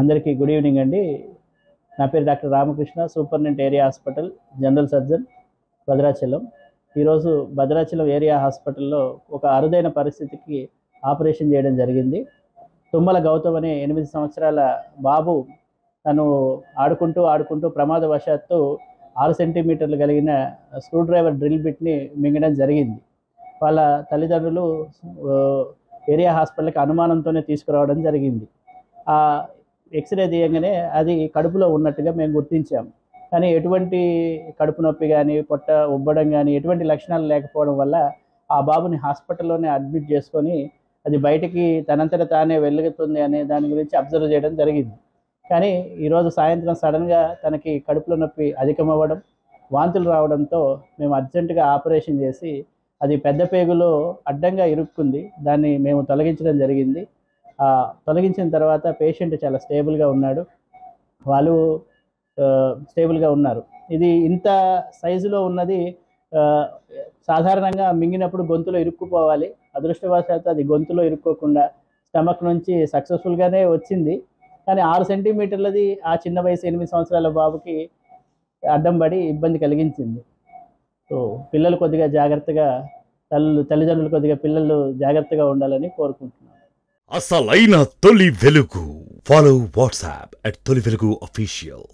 అందరికీ good evening అండి. నా పేరు doctor Ramakrishna, superintendent area hospital, general surgeon, Bhadrachalam. ఈరోజు భద్రాచలం ఏరియా హాస్పిటల్లో ఒక అరుదైన పరిస్థితికి ఆపరేషన్ చేయడం జరిగింది. తుమ్మల గౌతమ్ అనే 8 సంవత్సరాల బాబు తను ఆడుకుంటూ ప్రమాదవశాత్తు 6 సెంటీమీటర్లు కలిగిన స్క్రూ డ్రైవర్ డ్రిల్ బిట్ని మింగడం జరిగింది. వాళ్ళ తల్లిదండ్రులు ఏరియా హాస్పిటల్కి అనుమానంతోనే తీసుకురావడం జరిగింది. ఆ ఎక్స్రే తీయగానే అది కడుపులో ఉన్నట్టుగా మేము గుర్తించాము. కానీ ఎటువంటి కడుపు నొప్పి కానీ, పొట్ట ఉబ్బడం కానీ ఎటువంటి లక్షణాలు లేకపోవడం వల్ల ఆ బాబుని హాస్పిటల్లోనే అడ్మిట్ చేసుకొని అది బయటికి తనంతట తానే వెలుగుతుంది అనే దాని గురించి అబ్జర్వ్ చేయడం జరిగింది. కానీ ఈరోజు సాయంత్రం సడన్గా తనకి కడుపులో నొప్పి అధికమవ్వడం, వాంతులు రావడంతో మేము అర్జెంటుగా ఆపరేషన్ చేసి అది పెద్ద పేగులో అడ్డంగా ఇరుక్కుంది. దాన్ని మేము తొలగించడం జరిగింది. తొలగించిన తర్వాత పేషెంట్ చాలా స్టేబుల్గా ఉన్నాడు. వాళ్ళు స్టేబుల్గా ఉన్నారు. ఇది ఇంత సైజులో ఉన్నది సాధారణంగా మింగినప్పుడు గొంతులో ఇరుక్కుపోవాలి. అదృష్టవశాత్తు అది గొంతులో ఇరుక్కోకుండా స్టమక్ నుంచి సక్సెస్ఫుల్గానే వచ్చింది. కానీ 6 సెంటీమీటర్లది ఆ చిన్న వయసు 8 సంవత్సరాల బాబుకి అడ్డం పడి ఇబ్బంది కలిగించింది. సో పిల్లలు కొద్దిగా జాగ్రత్తగా తల్లిదండ్రులు కొద్దిగా పిల్లలు జాగ్రత్తగా ఉండాలని కోరుకుంటున్నాను. అసలైన తొలి వెలుగు. ఫాలో వాట్సాప్ @తొలి వెలుగు official.